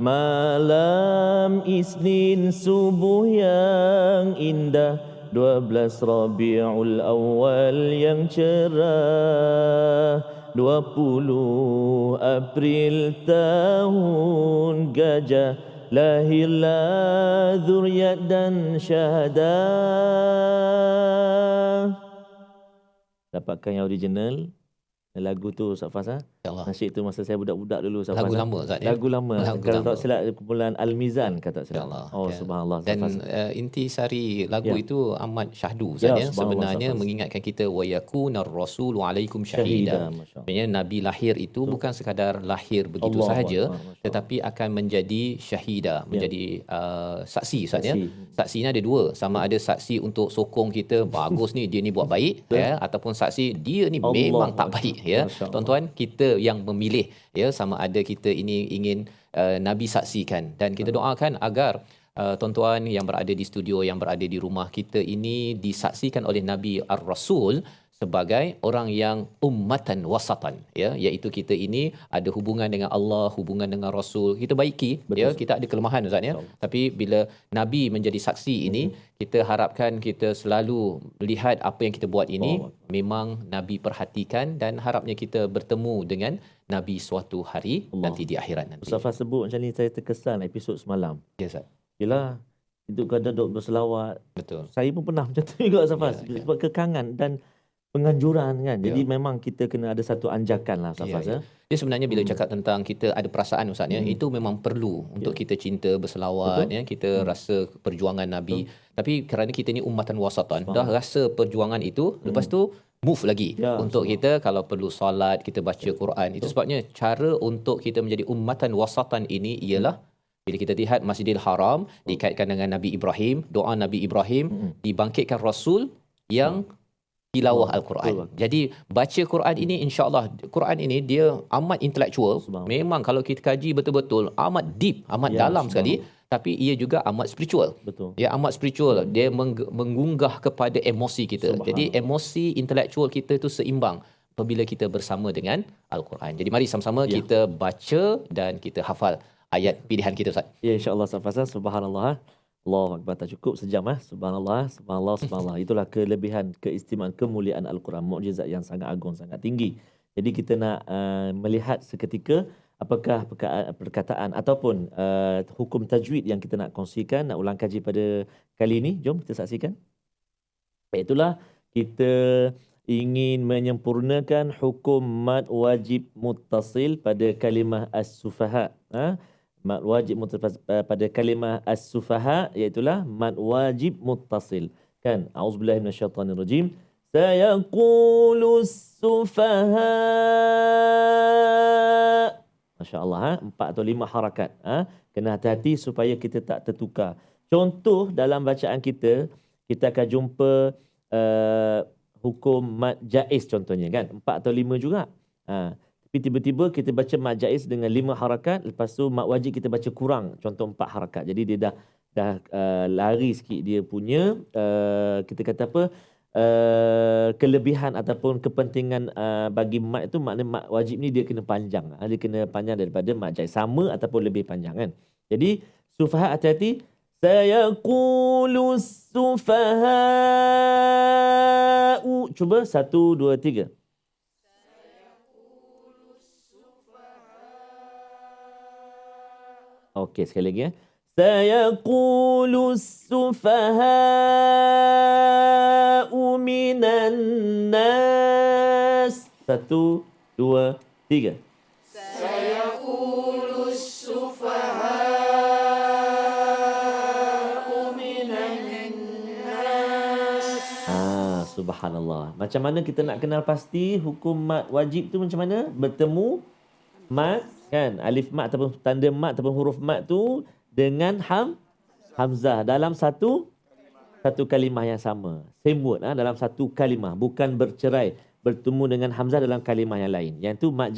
malam Isnin subuh yang indah 12 Rabiul Awal yang cerah 20 April tahun gajah lahirlah zuriat dan syahadah. Dapatkan yang original lagu tu Ustaz Fas.
InsyaAllah.
Nasyid tu masa saya budak-budak dulu Ustaz
Lagu
Fas.
lama Ustaz ya.
Lagu lama.
Lagu
Kalau
lama.
tak silap kumpulan Al-Mizan kata tak silap.
InsyaAllah.
Oh
Ya.
subhanallah Ustaz
Dan
Fas.
intisari lagu
Ya.
itu amat syahdu
Ya,
Ustaz ya.
subhanallah,
Sebenarnya
Ustaz.
mengingatkan kita wa yakunar rasulu alaikum syahida.
Masya-Allah.
Sebenarnya Nabi lahir itu bukan sekadar lahir begitu
Allahu
sahaja,
Akbar, Masya-Allah.
tetapi akan menjadi syahida, menjadi saksi Ustaz ya.
Saksi.
Saksinya ada dua, sama ada saksi untuk sokong kita bagus ni dia ni buat baik ya, ataupun saksi dia ni
Allah
memang tak
Akbar.
baik ya.
Masya-Allah.
Tuan-tuan, kita yang memilih ya, sama ada kita ini ingin Nabi saksikan, dan kita doakan agar tuan-tuan yang berada di studio, yang berada di rumah kita ini disaksikan oleh Nabi Ar-Rasul sebagai orang yang ummatan wasatan ya, iaitu kita ini ada hubungan dengan Allah, hubungan dengan Rasul, kita baiki.
Betul.
Ya, kita ada kelemahan Ustaz ya, tapi bila Nabi menjadi saksi ini, kita harapkan kita selalu melihat apa yang kita buat ini memang Nabi perhatikan, dan harapnya kita bertemu dengan Nabi suatu hari
Allah.
nanti di akhirat nanti.
Ustaz Fas sebut macam ni saya terkesan episod semalam.
Ya Ustaz.
Yelah, itu kadang duk berselawat.
Betul.
Saya pun pernah macam tu juga Ustaz Fas.
Ya.
Sebab kekangan dan penganjuran kan. Jadi
Ya.
memang kita kena ada satu anjakan lah Ustaz
Ya,
Fas.
ya. Dia sebenarnya bila cakap tentang kita ada perasaan Ustaz ya, itu memang perlu untuk kita cinta berselawat.
Betul.
Ya, kita rasa perjuangan Nabi. Tapi kerana kita ni ummatan wasatan, dah rasa perjuangan itu, lepas tu move lagi
Ya,
untuk kita kalau perlu solat, kita baca Quran. Itu sebabnya cara untuk kita menjadi ummatan wasatan ini ialah bila kita lihat Masjidil Haram dikaitkan dengan Nabi Ibrahim, doa Nabi Ibrahim, dibangkitkan Rasul yang tilawah Al-Quran.
Betul.
Jadi baca Quran ini, insya-Allah Quran ini dia amat intelektual.
Subhanallah.
Memang kalau kita kaji betul-betul amat deep, amat
Ya,
dalam sekali, tapi ia juga amat spiritual.
Betul.
Ya, amat spiritual. Dia mengunggah kepada emosi kita. Jadi emosi intelektual kita itu seimbang apabila kita bersama dengan Al-Quran. Jadi mari sama-sama kita baca dan kita hafal ayat pilihan kita Ustaz.
Ya, insya-Allah Ustaz Fas. Subhanallah. Allahu Akbar, tak cukup sejam Subhanallah, subhanallah, subhanallah. Itulah kelebihan, keistimewaan, kemuliaan Al-Quran, mukjizat yang sangat agung, sangat tinggi. Jadi kita nak melihat seketika apakah perkataan ataupun hukum tajwid yang kita nak kongsikan, nak ulang kaji pada kali ini. Jom kita saksikan. Itulah kita ingin menyempurnakan hukum mad wajib muttasil pada kalimah as-sufaha. Mad wajib muttasil pada kalimah as-sufaha, iaitulah mad wajib muttasil. Kan? A'udzubillahi minasyaitanirrajim. Sayaqulus sufaha. Masya-Allah, 4 atau 5 harakat. Kena hati-hati supaya kita tak tertukar. Contoh dalam bacaan kita akan jumpa hukum mad jaiz contohnya kan, 4 atau 5 juga. Tapi tiba-tiba kita baca mad jaiz dengan 5 harakat, lepas tu mad wajib kita baca kurang, contoh 4 harakat. Jadi dia dah lari sikit dia punya kita kata apa, kelebihan ataupun kepentingan bagi mad itu, makna mad wajib ni dia kena panjang. Dia kena panjang daripada mad jaiz, sama ataupun lebih panjang kan. Jadi sufaha, hati-hati. Sayaqulus sufaha'u. Cuba 1, 2, 3. Okey, sekali lagi Sayaqulus sufaha'u minan nas. 1, 2, 3. Subhanallah. Macam mana kita nak kenal pasti hukum mad wajib tu macam mana? Bertemu mad kan, alif mad ataupun tanda mad ataupun huruf mad tu dengan hamzah dalam satu kalimah yang sama. Same word dalam satu kalimah, bukan bercerai, bertemu dengan hamzah dalam kalimah yang lain. Yang tu mad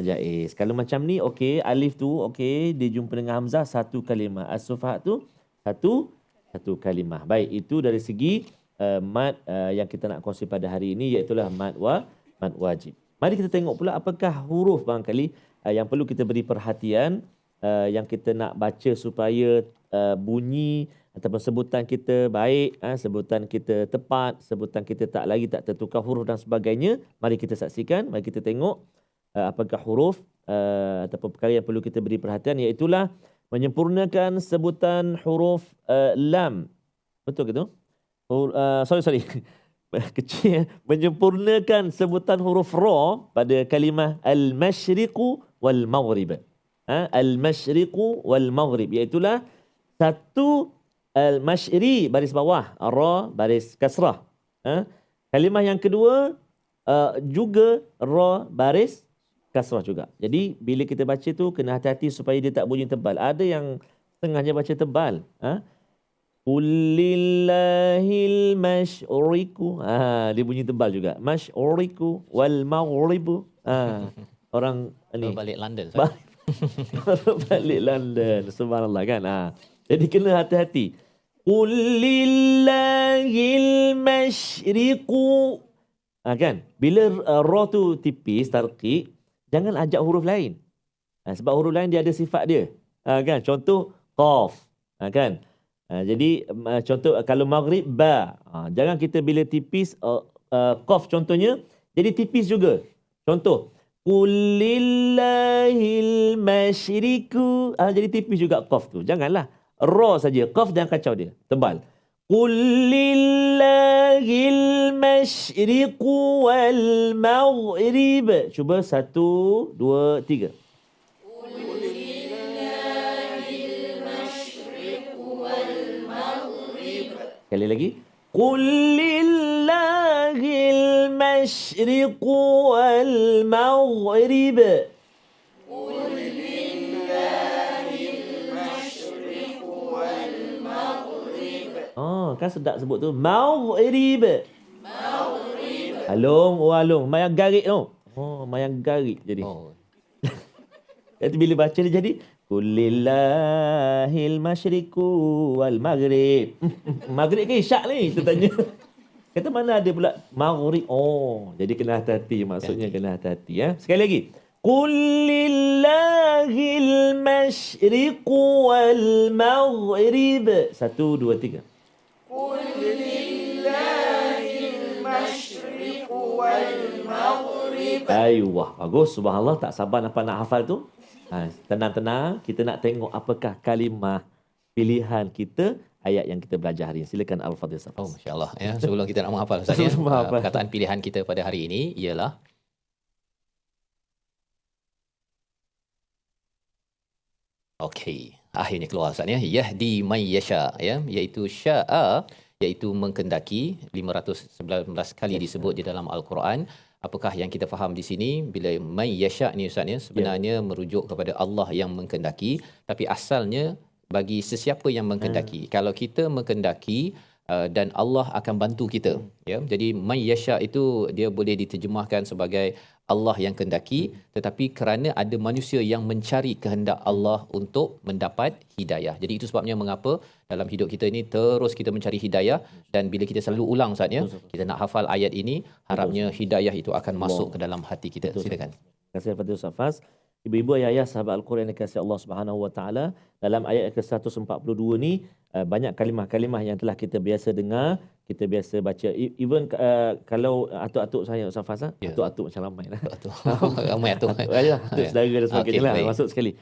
jaiz. Kalau macam ni okey, alif tu okey, dia jumpa dengan hamzah satu kalimah. As-sufah tu satu kalimah. Baik, itu dari segi mad yang kita nak kongsi pada hari ini, iaitu mad mad wajib. Mari kita tengok pula apakah huruf barangkali yang perlu kita beri perhatian, yang kita nak baca supaya bunyi ataupun sebutan kita baik, sebutan kita tepat, sebutan kita tak tertukar huruf dan sebagainya. Mari kita saksikan, mari kita tengok apakah huruf ataupun perkara yang perlu kita beri perhatian, iaitulah menyempurnakan sebutan huruf lam. Betul ke tu? Sorry. Kecil. Menyempurnakan sebutan huruf ra pada kalimah al-masyriqu wal-maghrib. Al-masyriqu wal-maghrib, iaitulah satu al-masyri baris bawah, ra baris kasrah. Kalimah yang kedua juga ra baris kasrah juga. Jadi bila kita baca tu kena hati-hati supaya dia tak bunyi tebal. Ada yang tengahnya baca tebal. Qulillahil masyriqu. Dia bunyi tebal juga. Masyriqu wal maghribu. Orang ni
balik London.
balik London. Subhanallah kan. Jadi kena hati-hati. Qulillahil masyriqu. Kan? Bila ra tu tipis, tarqiq, jangan ajak huruf lain. Sebab huruf lain dia ada sifat dia. Kan? Contoh qaf. Kan? Jadi contoh kalau maghrib ba. Jangan kita bila tipis qaf contohnya jadi tipis juga. Contoh qulillahil masyriqu. Jadi tipis juga qaf tu. Janganlah. Ra saja. Qaf jangan kacau dia. Tebal. Qulillahil masyriqu wal maghrib. Cuba 1, 2, 3. Sekali lagi. Qul lillahil masyriqu wal maghrib. Qul lillahil masyriqu wal maghrib. Kan sedap sebut tu. Maghrib. Maghrib. Alung. Mayang garik tu. Mayang garik jadi. Jadi bila baca dia jadi Qulillahil masyriqu wal maghrib. Maghrib ke isyak ni? Kita tanya. Kata mana ada pula maghrib. Jadi kena hati-hati. Maksudnya kena hati-hati. Sekali lagi. Qulillahil masyriqu wal maghrib. 1, 2, 3. Qulillahil masyriqu wal maghrib. Ayuh, bagus. Subhanallah, tak sabar nak hafal tu. Tenang-tenang, kita nak tengok apakah kalimah pilihan kita ayat yang kita belajar hari ini. Silakan Al-Fadhil Safas.
Masya-Allah ya. Sebelum kita nak menghafal Ustaz ya. Perkataan pilihan kita pada hari ini ialah okey, akhirnya keluar Ustaz ya. Yahdi may yasha ya, iaitu syaa, iaitu mengkendaki, 519 kali disebut di dalam Al-Quran. Apakah yang kita faham di sini bila may yasha ni Ustaz ya, sebenarnya merujuk kepada Allah yang mengkendaki, tapi asalnya bagi sesiapa yang mengkendaki. Kalau kita mengkendaki dan Allah akan bantu kita ya. Jadi may yasha itu dia boleh diterjemahkan sebagai Allah yang kendaki, tetapi kerana ada manusia yang mencari kehendak Allah untuk mendapat hidayah. Jadi itu sebabnya mengapa dalam hidup kita ini terus kita mencari hidayah, dan bila kita selalu ulang Ustaz ya, kita nak hafal ayat ini, harapnya hidayah itu akan masuk ke dalam hati kita. Silakan.
Terima kasih Al-Fadhil Safas. Ibu-ibu, ayah sahabat Al-Quran yang dikasihi Allah Subhanahu Wa Taala, dalam ayat ke-142 ni banyak kalimah-kalimah yang telah kita biasa dengar, kita biasa baca. Even kalau atuk-atuk saya Safas, atuk-atuk macam ramai lah.
Ramai atuk.
Ayah, atuk saudara dan sebagainya lah. Masuk sekali.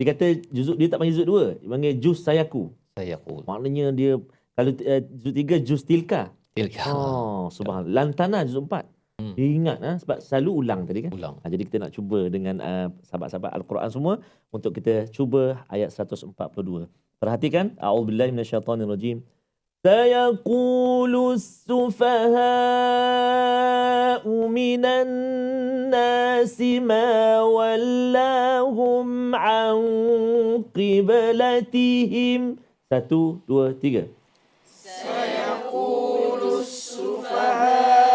Dia kata juzuk dia tak panggil juzuk 2, dia panggil juz sayaku. Maknanya dia kalau juz 3 juz tilka. Subhanallah. Lantana juz 4. Dia ingat sebab selalu ulang tadi kan. Jadi kita nak cuba dengan sahabat-sahabat Al-Quran semua untuk kita cuba ayat 142. Perhatikan, a'udzubillahi minasyaitonirrajim. Sayaqulu as-sufaha'u minan nasi ma wallahum an qiblatihim. 1, 2, 3. Sayaqulu as-sufaha'u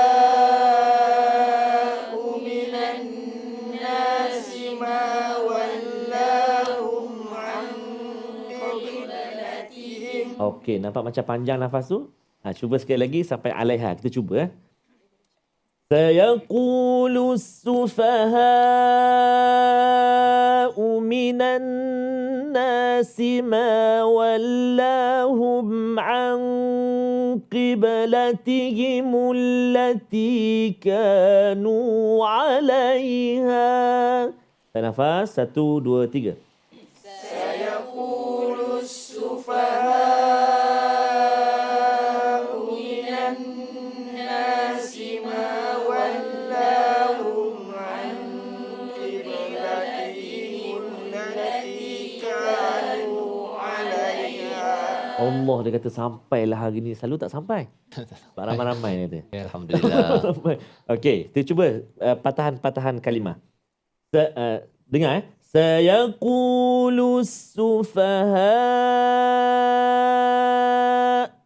Okey, nampak macam panjang nafas tu? Cuba sekali lagi sampai alaiha. Kita cuba. سيقول السفهاء من الناس ما ولاهم عن قبلتهم التي كانوا عليها. Nafas, 1, 2, 3. Allah, dia kata sampailah hari ni. Selalu tak sampai. Ramai-ramai ni dia.
Alhamdulillah.
Okey, kita cuba patahan-patahan kalimah. Dengar Sayaqulu sufaha.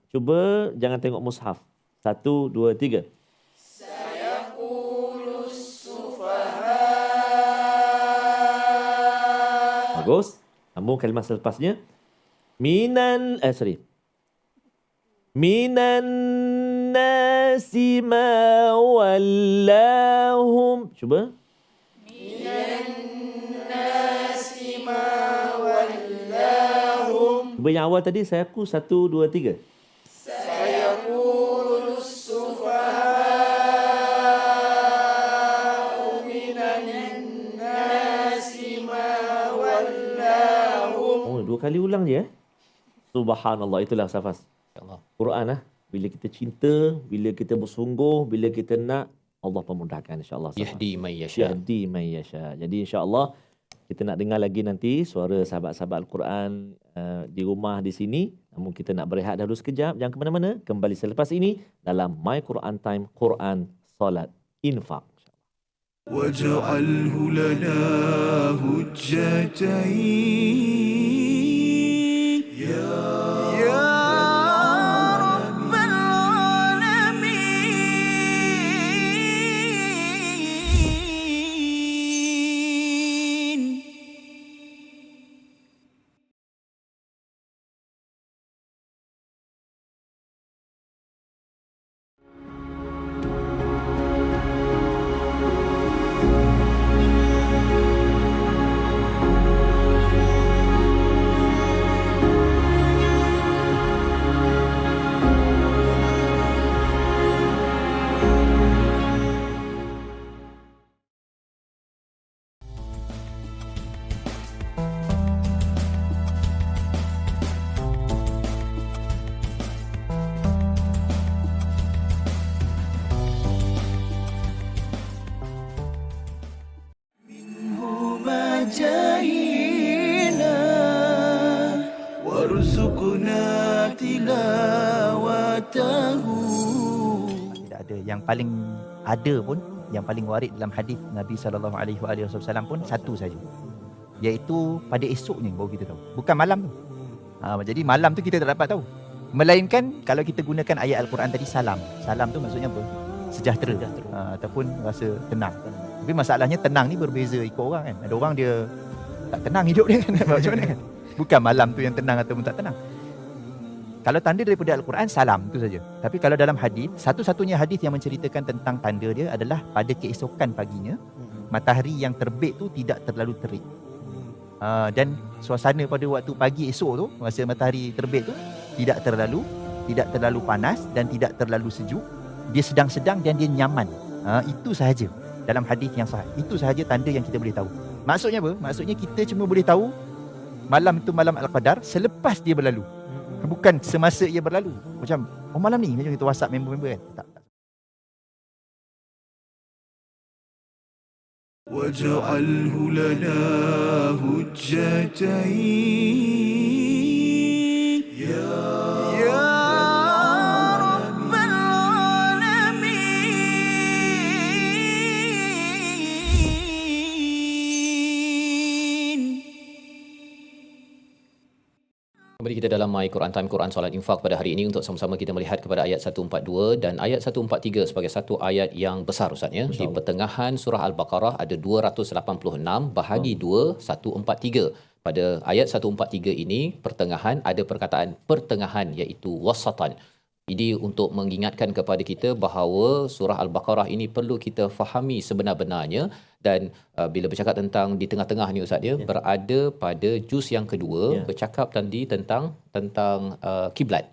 Cuba jangan tengok mushaf. 1, 2, 3. Bagus. Sambung kalimah selepasnya. Minan nasi ma wallahum. Cuba. Cuba yang awal tadi saya aku 1, 2, 3. Oh, 2 kali ulang je. Subhanallah, itulah Safas.
InsyaAllah.
Quran bila kita cinta, bila kita bersungguh, bila kita nak, Allah pemudahkan insya-Allah.
Yahdi man yasha.
Yahdi man yasha. Jadi insya-Allah kita nak dengar lagi nanti suara sahabat-sahabat Al-Quran di rumah di sini. Namun kita nak berehat dahulu sekejap. Jangan ke mana-mana. Kembali selepas ini dalam My Quran Time, Quran, Salat, Infak.
واجعله لنا هجتين يا رب العالمين. جاهنا وارزقنا تلاوته.
Tidak ada. Yang paling ada pun, yang paling warid dalam hadis Nabi SAW pun satu saja, iaitu pada esoknya baru kita tahu, bukan malam tu. Jadi malam tu kita tak dapat tahu, melainkan kalau kita gunakan ayat Al-Quran tadi, salam tu maksudnya apa? Sejahtera. Ataupun rasa tenang. Tapi masalahnya tenang ni berbeza ikut orang kan. Ada orang dia tak tenang hidup dia kan. Macam mana kan? Bukan malam tu yang tenang ataupun tak tenang. Kalau tanda daripada Al-Quran, salam tu saja. Tapi kalau dalam hadis, satu-satunya hadis yang menceritakan tentang tanda dia adalah pada keesokan paginya, matahari yang terbit tu tidak terlalu terik. Dan suasana pada waktu pagi esok tu, masa matahari terbit tu tidak terlalu panas dan tidak terlalu sejuk. Dia sedang-sedang dan dia nyaman. Itu sahaja dalam hadis yang sahih. Itu sahaja tanda yang kita boleh tahu. Maksudnya apa? Maksudnya kita cuma boleh tahu malam itu malam Al-Qadar selepas dia berlalu. Bukan semasa ia berlalu. Macam, oh malam ni, macam kita WhatsApp member-member kan. Tak.
واجعله لنا هجتين يا رب العالمين.
Kembali kita dalam My Quran Time, Quran Salat Infak pada hari ini untuk sama-sama kita melihat kepada ayat 142 dan ayat 143 sebagai satu ayat yang besar Ustaz ya. Di pertengahan surah Al-Baqarah ada 286 bahagi 2 143. Pada ayat 143 ini pertengahan ada perkataan pertengahan iaitu wasatan. Ini untuk mengingatkan kepada kita bahawa surah Al-Baqarah ini perlu kita fahami sebenar-benarnya, dan bila bercakap tentang di tengah-tengah ni Ustaz ya, berada pada juz yang kedua, bercakap tadi tentang kiblat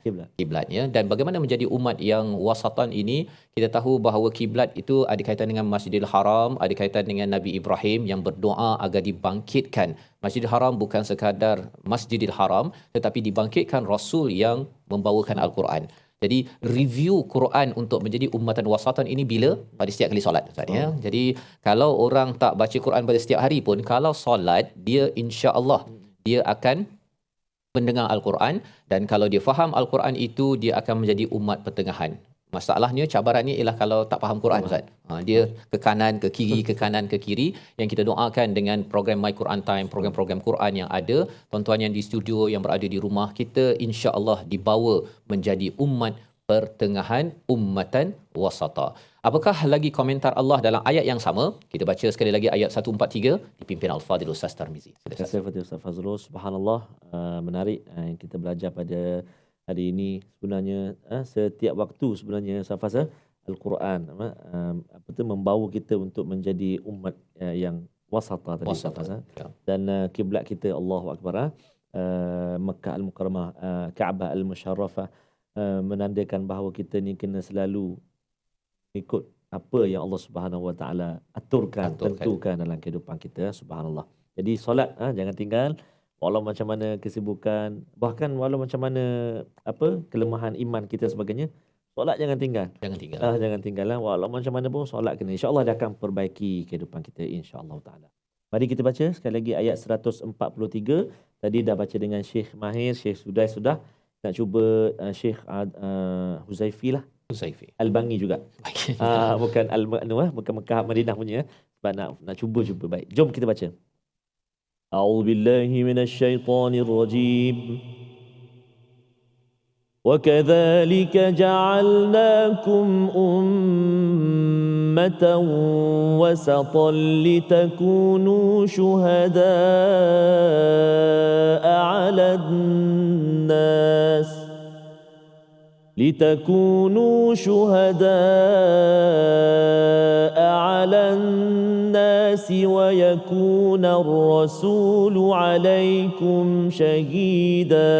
ya, dan bagaimana menjadi umat yang wasatan ini. Kita tahu bahawa kiblat itu ada kaitan dengan Masjidil Haram, ada kaitan dengan Nabi Ibrahim yang berdoa agar dibangkitkan Masjidil Haram, bukan sekadar Masjidil Haram tetapi dibangkitkan Rasul yang membawakan Al-Quran. Jadi review Quran untuk menjadi ummatan wasatan ini bila? Pada setiap kali solat Ustaz ya. Jadi kalau orang tak baca Quran pada setiap hari pun, kalau solat dia insya-Allah dia akan mendengar Al-Quran, dan kalau dia faham Al-Quran itu dia akan menjadi umat pertengahan. Masalahnya, cabarannya ialah kalau tak faham Quran Ustaz. Dia ke kanan, ke kiri, ke kanan, ke kiri. Yang kita doakan dengan program My Quran Time, program-program Quran yang ada, tuan-tuan yang di studio, yang berada di rumah, kita insya-Allah dibawa menjadi umat pertengahan, ummatan wasata. Apakah lagi komentar Allah dalam ayat yang sama? Kita baca sekali lagi ayat 143 dipimpin Al-Fadhil Ustaz Tarmizi.
Terima kasih Fadil Ustaz Fazrul. Subhanallah, menarik yang kita belajar pada hari ini. Sebenarnya setiap waktu sebenarnya Safaz Al-Quran membawa kita untuk menjadi umat yang wasata tadi Safaz. Dan kiblat kita Allahu Akbar, Makkah Al-Mukarramah, Kaabah Al-Musharrafah, menandakan bahawa kita ni kena selalu ikut apa yang Allah Subhanahu Wa Taala aturkan, tentukan dalam kehidupan kita. Subhanallah. Jadi solat jangan tinggal, walau macam mana kesibukan, bahkan walau macam mana kelemahan iman kita sebagainya, solat jangan tinggal. Jangan tinggal walau macam mana pun solat kena. Insya-Allah dia akan perbaiki kehidupan kita insya-Allah taala. Mari kita baca sekali lagi ayat 143. Tadi dah baca dengan Syekh Mahir, Syekh sudah. Nak cuba Syekh Huzaifi Al-Bangi juga. Bukan bukan Mekah Madinah punya, sebab nak cuba baik. Jom kita baca. A'udzubillahi minasyaitonir rajim. وَكَذَلِكَ جَعَلْنَاكُمْ أُمَّةً وَسَطًا لِتَكُونُوا شُهَدَاءَ عَلَى النَّاسِ وَيَكُونَ الرَّسُولُ عَلَيْكُمْ شَهِيدًا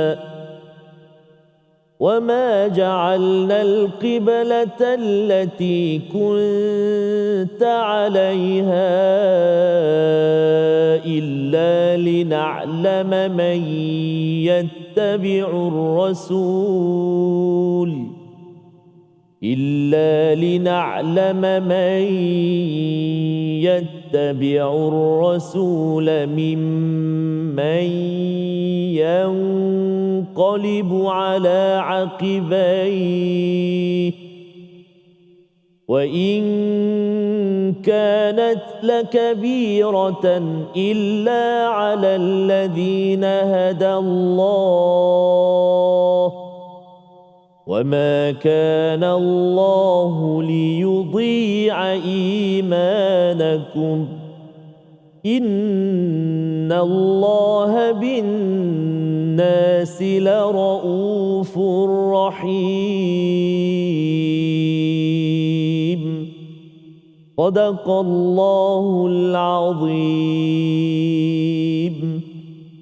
وَمَا جَعَلْنَا الْقِبْلَةَ الَّتِي كُنْتَ عَلَيْهَا إِلَّا لِنَعْلَمَ مَنْ يَتَّبِعُ الرَّسُولَ مِمَّنْ ينقلب على عقبيه وإن كانت لكبيرة إلا على الذين هدى الله وما كان الله ليضيع إيمانكم إن الله بالناس لرؤوف رحيم صدق الله العظيم.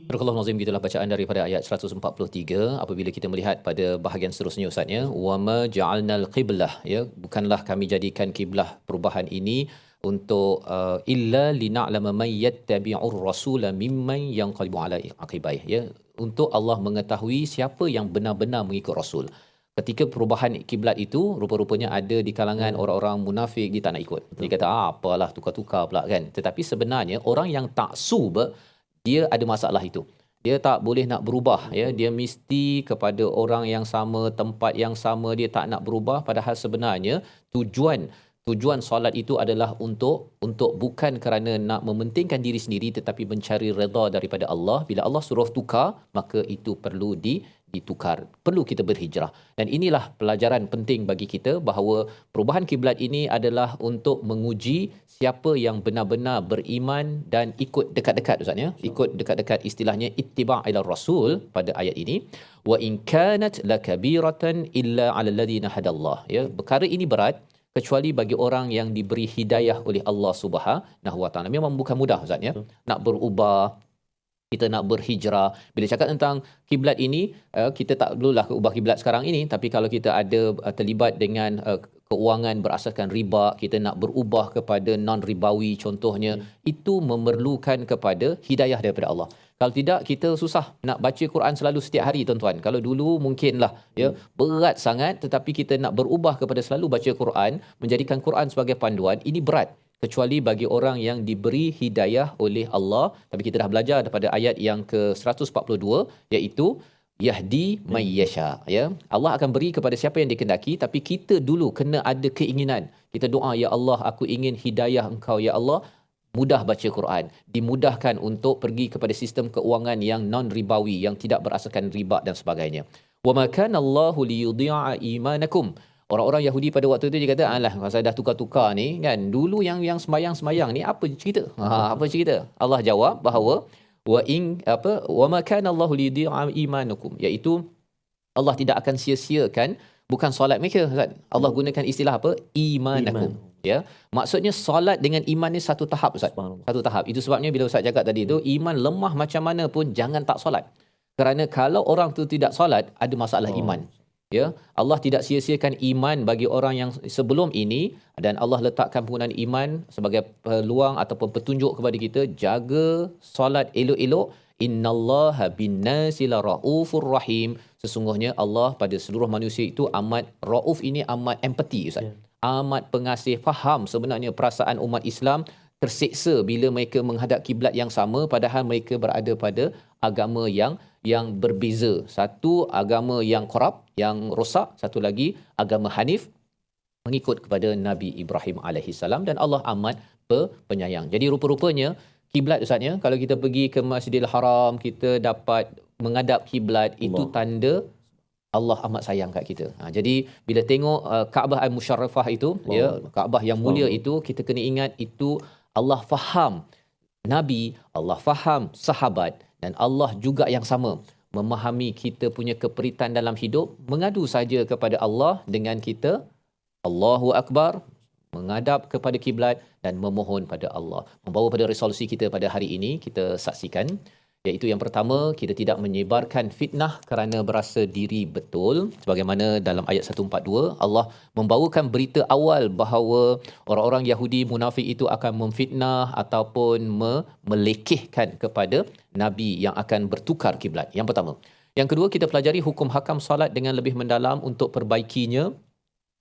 Barakallahu azim, gitulah bacaan daripada ayat 143. Apabila kita melihat pada bahagian seterusnya Ustaz ya, wama ja'alnal qiblah ya, bukanlah kami jadikan kiblah perubahan ini untuk illa lina'lama man yattabi'ur rasula mimman yanqalibu ala aqibai ya, untuk Allah mengetahui siapa yang benar-benar mengikut rasul. Ketika perubahan kiblat itu, rupa-rupanya ada di kalangan orang-orang munafik, dia tak nak ikut. Dia kata apalah, tukar-tukar pula kan. Tetapi sebenarnya orang yang taksub, dia ada masalah itu. Dia tak boleh nak berubah ya, dia mesti kepada orang yang sama, tempat yang sama, dia tak nak berubah. Padahal sebenarnya tujuan solat itu adalah untuk bukan kerana nak mementingkan diri sendiri, tetapi mencari redha daripada Allah. Bila Allah suruh tukar, maka itu perlu ditukar. Perlu kita berhijrah. Dan inilah pelajaran penting bagi kita bahawa perubahan kiblat ini adalah untuk menguji siapa yang benar-benar beriman dan ikut dekat-dekat Ustaz ya. Ikut dekat-dekat, istilahnya ittiba' ila rasul pada ayat ini. Wa in kanat lakabiratan illa 'alal ladzina hadallah. Ya, perkara ini berat kecuali bagi orang yang diberi hidayah oleh Allah Subhanahu Wa Taala. Memang bukan mudah Ustaz ya. Nak berubah, kita nak berhijrah. Bila cakap tentang kiblat ini, kita tak perlulah ubah kiblat sekarang ini, tapi kalau kita ada terlibat dengan keuangan berasaskan riba, kita nak berubah kepada non-ribawi contohnya, itu memerlukan kepada hidayah daripada Allah. Kalau tidak, kita susah nak baca Quran selalu setiap hari tuan-tuan. Kalau dulu mungkinlah ya berat sangat, tetapi kita nak berubah kepada selalu baca Quran, menjadikan Quran sebagai panduan, ini berat. Kecuali bagi orang yang diberi hidayah oleh Allah. Tapi kita dah belajar daripada ayat yang ke-142, iaitu yahdi may yasha, ya. Allah akan beri kepada siapa yang dikehendaki, tapi kita dulu kena ada keinginan. Kita doa, ya Allah, aku ingin hidayah Engkau ya Allah. Mudah baca Quran, dimudahkan untuk pergi kepada sistem keuangan yang non-ribawi, yang tidak berasaskan riba dan sebagainya. Wa ma kana Allahu liyudhi'a imanakum. Orang-orang Yahudi pada waktu itu dia kata, alah, saya dah tukar-tukar ni kan. Dulu yang sembayang-sembayang ni apa cerita? Apa cerita? Allah jawab bahawa wa ma kana Allahu liyudhi'a imanakum, iaitu Allah tidak akan sia-siakan bukan solat mereka. Allah gunakan istilah apa? Imanakum. Ya, maksudnya solat dengan iman ni satu tahap Ustaz. Satu tahap. Itu sebabnya bila Ustaz cakap tadi tu, iman lemah macam mana pun jangan tak solat. Kerana kalau orang tu tidak solat, ada masalah iman. Ya, Allah tidak sia-siakan iman bagi orang yang sebelum ini, dan Allah letakkan penggunaan iman sebagai peluang ataupun petunjuk kepada kita, jaga solat elok-elok. Innallaha bin-nasi laraufur rahim. Sesungguhnya Allah pada seluruh manusia itu amat rauf, ini amat empati Ustaz. Amat pengasih, faham sebenarnya perasaan umat Islam terseksa bila mereka menghadap kiblat yang sama, padahal mereka berada pada agama yang berbeza. Satu agama yang korup, yang rosak, satu lagi agama Hanif mengikut kepada Nabi Ibrahim alaihissalam, dan Allah amat penyayang. Jadi rupa-rupanya kiblat Ustaz ya, kalau kita pergi ke Masjidil Haram, kita dapat menghadap kiblat, itu tanda Allah amat sayang kat kita. Jadi bila tengok Kaabah Al-Musharrafah itu, ya, Kaabah yang mulia itu, kita kena ingat itu Allah faham Nabi, Allah faham sahabat, dan Allah juga yang sama memahami kita punya keperitan dalam hidup. Mengadu saja kepada Allah dengan kita Allahu Akbar, menghadap kepada kiblat dan memohon pada Allah. Membawa pada resolusi kita pada hari ini, kita saksikan, iaitu yang pertama, kita tidak menyebarkan fitnah kerana berasa diri betul. Sebagaimana dalam ayat 142, Allah membawakan berita awal bahawa orang-orang Yahudi munafik itu akan memfitnah ataupun melekehkan kepada Nabi yang akan bertukar kiblat. Yang pertama. Yang kedua, kita pelajari hukum hakam solat dengan lebih mendalam untuk perbaikinya.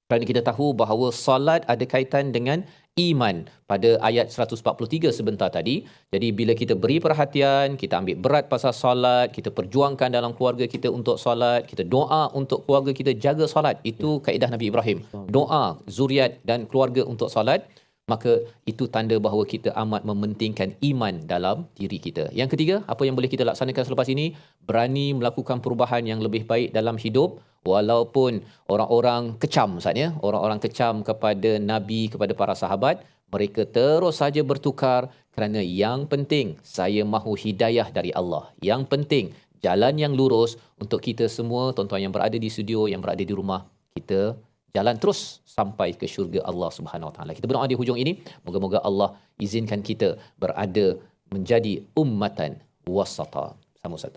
Kerana kita tahu bahawa solat ada kaitan dengan iman pada ayat 143 sebentar tadi. Jadi bila kita beri perhatian, kita ambil berat pasal solat, kita perjuangkan dalam keluarga kita untuk solat, kita doa untuk keluarga kita jaga solat. Itu kaedah Nabi Ibrahim. Doa zuriat dan keluarga untuk solat, maka itu tanda bahawa kita amat mementingkan iman dalam diri kita. Yang ketiga, apa yang boleh kita laksanakan selepas ini? Berani melakukan perubahan yang lebih baik dalam hidup, walaupun orang-orang kecam Ustaz ya, orang-orang kecam kepada Nabi, kepada para sahabat, mereka terus saja bertukar, kerana yang penting saya mahu hidayah dari Allah. Yang penting jalan yang lurus untuk kita semua, tuan-tuan yang berada di studio, yang berada di rumah, kita jalan terus sampai ke syurga Allah Subhanahu Wa Taala. Kita berdoa di hujung ini, moga-moga Allah izinkan kita berada menjadi ummatan wasata. Sama Ustaz.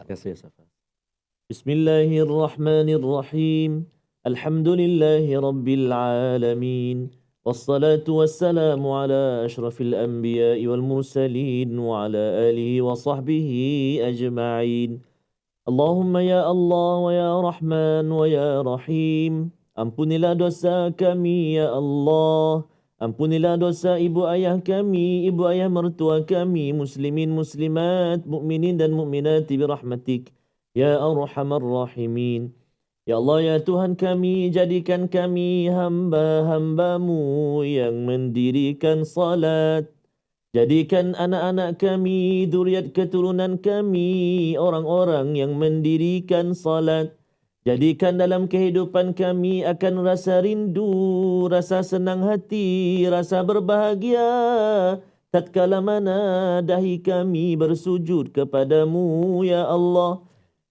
Bismillahirrahmanirrahim. Alhamdulillahi rabbil alamin. Wassalatu wassalamu ala ashrafil anbiya'i wal mursalin wa ala alihi wa sahbihi ajma'in. Allahumma ya Allah wa ya Rahman wa ya Rahim. Ampunilah dosa kami ya Allah. Ampunilah dosa ibu ayah kami, ibu ayah mertua kami, muslimin muslimat, mukminin dan mukminat birahmatik ya arhamar rahimin. Ya Allah ya Tuhan kami, jadikan kami hamba-hambamu yang mendirikan salat. Jadikan anak-anak kami, zuriat keturunan kami, orang-orang yang mendirikan salat. Jadikan dalam kehidupan kami akan rasa rindu, rasa senang hati, rasa berbahagia. Tatkala mana dahi kami bersujud kepadamu, ya Allah.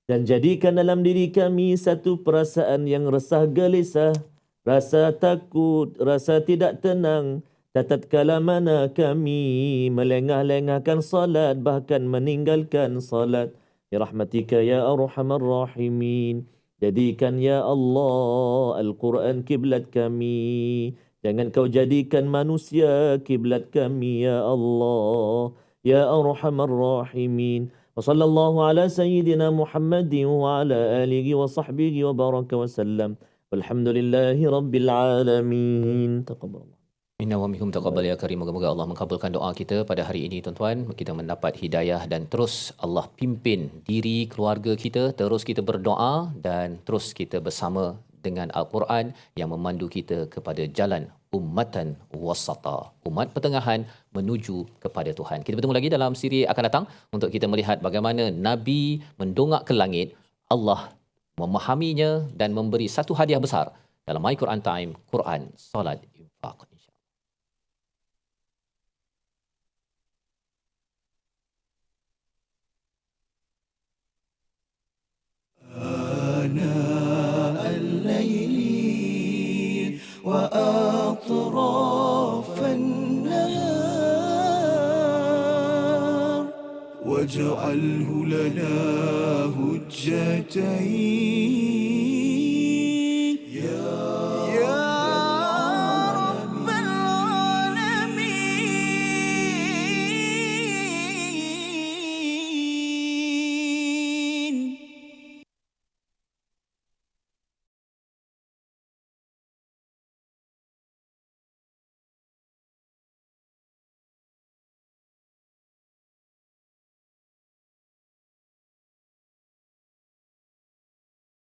Dan jadikan dalam diri kami satu perasaan yang resah gelisah, rasa takut, rasa tidak tenang. Tatkala mana kami melengah-lengahkan salat, bahkan meninggalkan salat. Ya rahmatika ya arhamar rahimin. Jadikan ya Allah Al-Quran kiblat kami. Jangan kau jadikan manusia kiblat kami ya Allah. Ya arhamar rahimin. Wa sallallahu ala sayyidina Muhammadin wa ala alihi wa sahbihi wa baraka wa sallam. Walhamdulillahi rabbil alamin. Taqabbalallah.
Inna wa minhum taqabbal ya karim. Moga-moga Allah mengabulkan doa kita pada hari ini tuan-tuan. Kita mendapat hidayah dan terus Allah pimpin diri keluarga kita, terus kita berdoa dan terus kita bersama dengan Al-Quran yang memandu kita kepada jalan ummatan wasata, umat pertengahan menuju kepada Tuhan. Kita bertemu lagi dalam siri akan datang untuk kita melihat bagaimana Nabi mendongak ke langit, Allah memahaminya dan memberi satu hadiah besar dalam My Quran Time, Quran, Salat, Infaq.
آناء الليل وأطراف النهار واجعله لنا هجتين